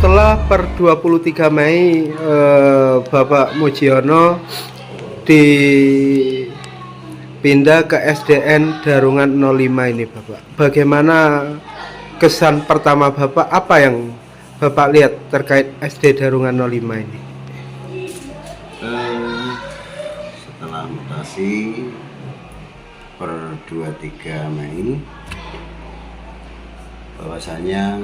setelah per 23 Mei Bapak Mujiono dipindah ke SDN Darungan 05 ini Bapak, bagaimana kesan pertama Bapak, apa yang Bapak lihat terkait SD Darungan 05 ini? Setelah mutasi per 23 Mei, bahwasanya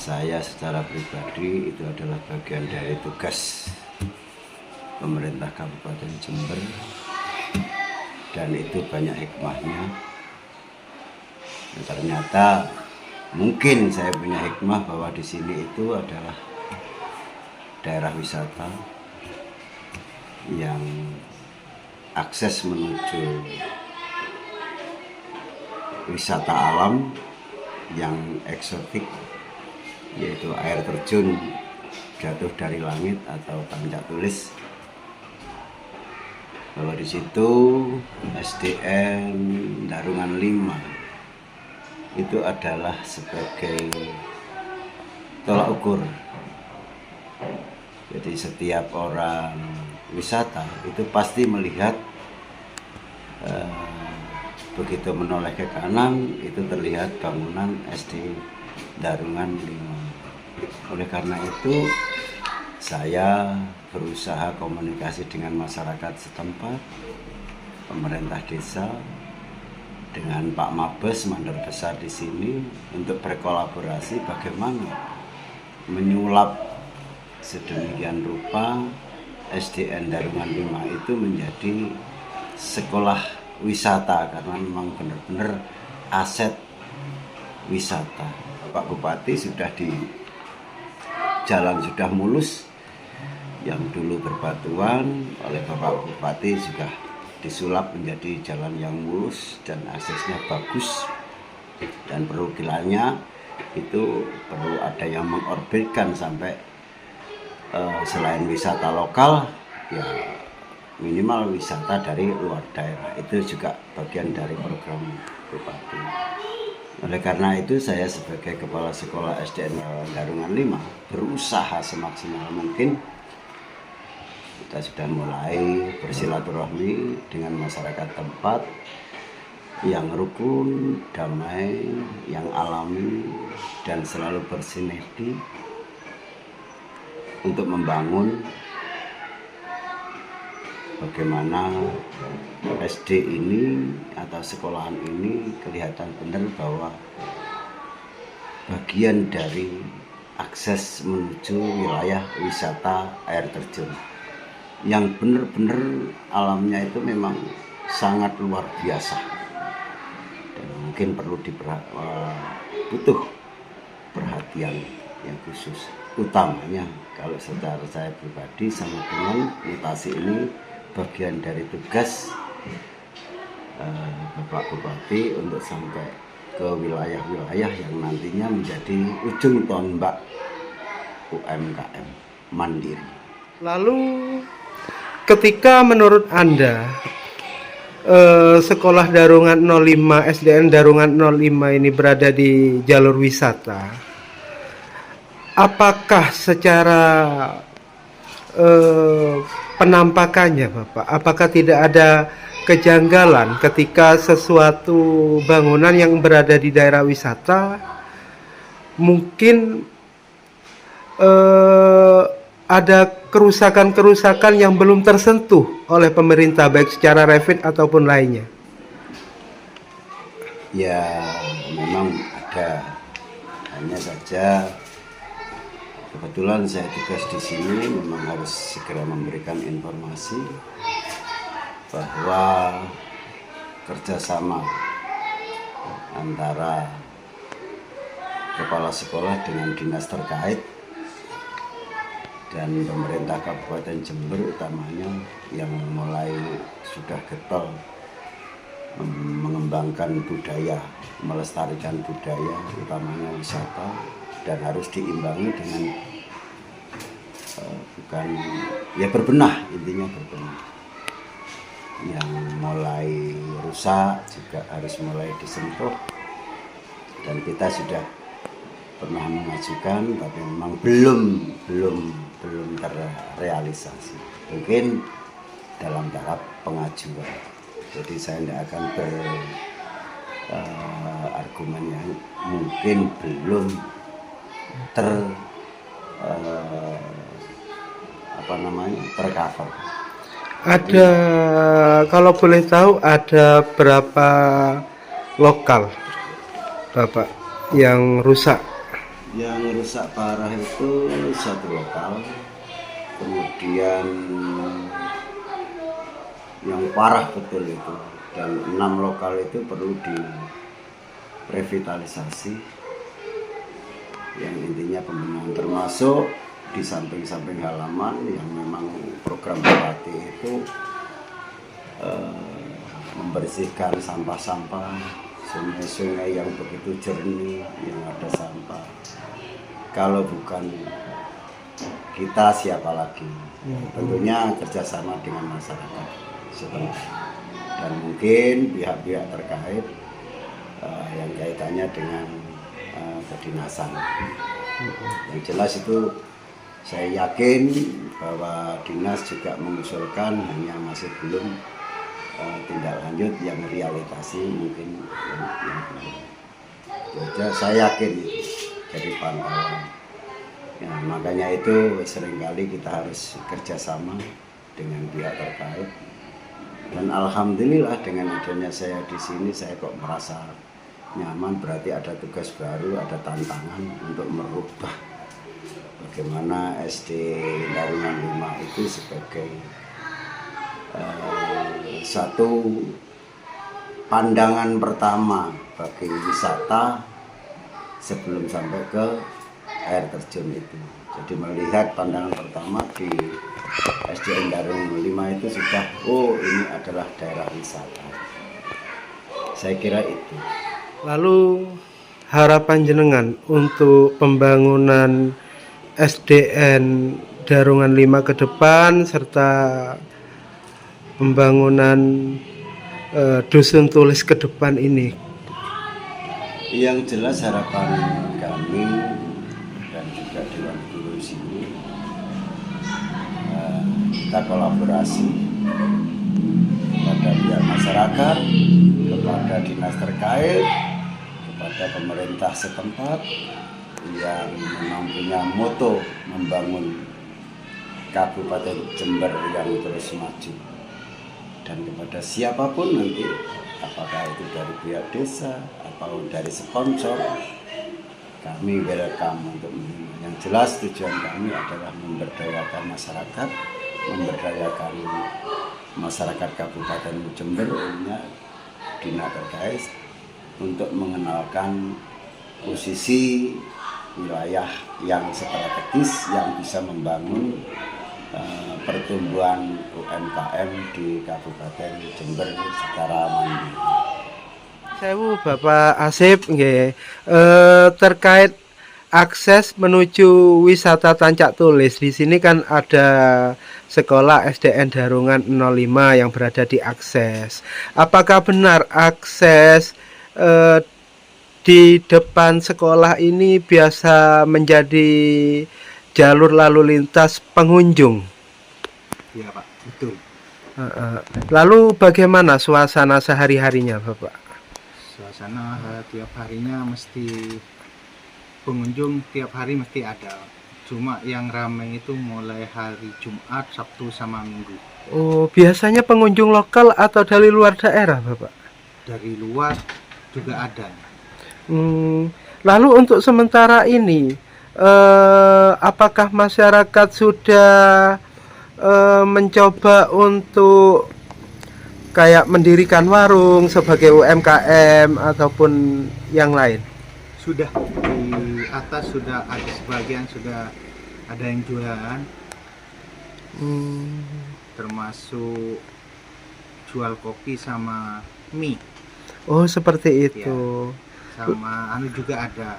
saya secara pribadi itu adalah bagian dari tugas pemerintah Kabupaten Jember, dan itu banyak hikmahnya. Dan ternyata mungkin saya punya hikmah bahwa di sini itu adalah daerah wisata yang akses menuju wisata alam yang eksotik, yaitu air terjun jatuh dari langit atau tancap tulis. Bahwa di situ SDN Darungan 5 itu adalah sebagai tolak ukur. Jadi setiap orang wisata itu pasti melihat begitu menoleh ke kanan itu terlihat bangunan SD Darungan 5. Oleh karena itu saya berusaha komunikasi dengan masyarakat setempat, pemerintah desa, dengan Pak Mabes Mandor Besar di sini untuk berkolaborasi bagaimana menyulap sedemikian rupa SDN Darungan 5 itu menjadi sekolah wisata, karena memang benar-benar aset wisata. Pak Bupati sudah di jalan sudah mulus, yang dulu berbatuan oleh Bapak Bupati sudah disulap menjadi jalan yang mulus dan aksesnya bagus, dan perwakilannya itu perlu ada yang mengorbitkan sampai selain wisata lokal ya minimal wisata dari luar daerah, itu juga bagian dari program Bupati. Oleh karena itu saya sebagai Kepala Sekolah SDN Darungan 5 berusaha semaksimal mungkin. Kita sudah mulai bersilaturahmi dengan masyarakat tempat yang rukun, damai, yang alami, dan selalu bersinergi untuk membangun bagaimana SD ini atau sekolahan ini kelihatan benar bahwa bagian dari akses menuju wilayah wisata air terjun yang benar-benar alamnya itu memang sangat luar biasa, dan mungkin perlu butuh perhatian yang khusus, utamanya kalau secara saya pribadi sama dengan mutasi ini bagian dari tugas Bapak Bupati untuk sampai ke wilayah-wilayah yang nantinya menjadi ujung tombak UMKM mandiri. Lalu ketika menurut Anda sekolah Darungan 05, SDN Darungan 05 ini berada di jalur wisata, apakah secara penampakannya Bapak, apakah tidak ada kejanggalan ketika sesuatu bangunan yang berada di daerah wisata mungkin ada kerusakan-kerusakan yang belum tersentuh oleh pemerintah baik secara revit ataupun lainnya? Ya memang ada, hanya saja kebetulan saya tugas di sini memang harus segera memberikan informasi bahwa kerjasama antara kepala sekolah dengan dinas terkait dan pemerintah Kabupaten Jember utamanya yang mulai sudah getol mengembangkan budaya, melestarikan budaya utamanya wisata, dan harus diimbangi dengan bukan ya berbenah, intinya berbenah. Yang mulai rusak juga harus mulai disentuh, dan kita sudah pernah mengajukan, tapi memang belum terrealisasi. Mungkin dalam tahap pengajuan. Jadi saya tidak akan berargumen yang mungkin belum tercover. Ada, kalau boleh tahu, ada berapa lokal Bapak yang rusak? Yang rusak parah itu 1 lokal, kemudian yang parah betul itu, dan 6 lokal itu perlu direvitalisasi, yang intinya pembenahan, termasuk di samping-samping halaman yang memang program Bupati itu membersihkan sampah-sampah, sungai-sungai yang begitu jernih yang ada sampah. Kalau bukan kita, siapa lagi? Tentunya kerjasama dengan masyarakat sebenarnya, dan mungkin pihak-pihak terkait yang kaitannya dengan kedinasan. Yang jelas itu saya yakin bahwa dinas juga mengusulkan, hanya masih belum tindak lanjut yang realisasi, mungkin yang belum. Saya yakin itu jadi pantauan. Ya, makanya itu seringkali kita harus kerjasama dengan pihak terkait. Dan alhamdulillah dengan adanya saya di sini, saya kok merasa nyaman. Berarti ada tugas baru, ada tantangan untuk merubah bagaimana SD Darungan 5 itu sebagai satu pandangan pertama bagi wisata sebelum sampai ke air terjun itu. Jadi melihat pandangan pertama di SDN Darungan 5 itu sudah, oh ini adalah daerah wisata. Saya kira itu. Lalu harapan jenengan untuk pembangunan SDN Darungan 5 ke depan, serta pembangunan dusun tulis ke depan ini? Yang jelas harapan kami dan juga Dewan Guru sini, kita kolaborasi kepada pihak masyarakat, kepada dinas terkait, kepada pemerintah setempat yang memang punya moto membangun Kabupaten Jember yang terus maju, dan kepada siapapun nanti, apakah itu dari pihak desa atau dari sponsor, kami welcome untuk menerima. Yang jelas tujuan kami adalah memberdayakan masyarakat Kabupaten Jember, dinas terkait, untuk mengenalkan posisi wilayah yang strategis yang bisa membangun pertumbuhan UMKM di Kabupaten Jember secara mandiri. Sewu Bapak Asep, nggih, terkait akses menuju wisata Tancak Tulis. Di sini kan ada sekolah SDN Darungan 05 yang berada di akses. Apakah benar akses di depan sekolah ini biasa menjadi jalur lalu lintas pengunjung? Iya Pak, betul. Lalu bagaimana suasana sehari-harinya Bapak? Suasana tiap harinya mesti pengunjung, tiap hari mesti ada. Cuma yang ramai itu mulai hari Jumat, Sabtu sama Minggu. Oh, biasanya pengunjung lokal atau dari luar daerah Bapak? Dari luar juga ada. Lalu untuk sementara ini, apakah masyarakat sudah mencoba untuk kayak mendirikan warung sebagai UMKM ataupun yang lain? Sudah di atas sudah ada sebagian, sudah ada yang jualan, termasuk jual kopi sama mie. Oh, seperti itu. Ya, sama juga ada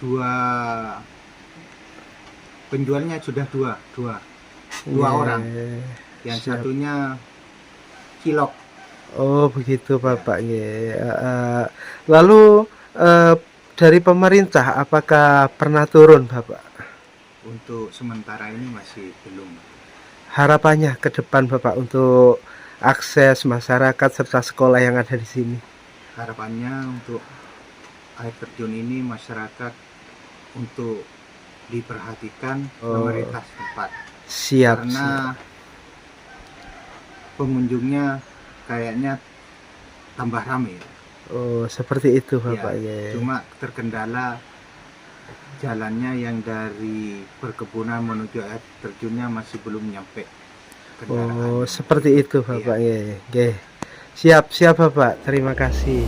dua penjualnya, sudah dua orang. Yang satunya cilok. Oh, begitu Bapak. Lalu dari pemerintah apakah pernah turun Bapak? Untuk sementara ini masih belum. Harapannya ke depan Bapak untuk akses masyarakat serta sekolah yang ada di sini. Harapannya untuk air terjun ini masyarakat untuk diperhatikan pemerintah setempat, Siap, karena siap. pengunjungnya kayaknya tambah ramai. Oh, seperti itu Ya, Bapak ya. cuma terkendala jalannya yang dari perkebunan menuju air terjunnya masih belum nyampe Oh, kendaraannya. seperti itu Bapak ya. Oke. Siap, siap Bapak. Terima kasih.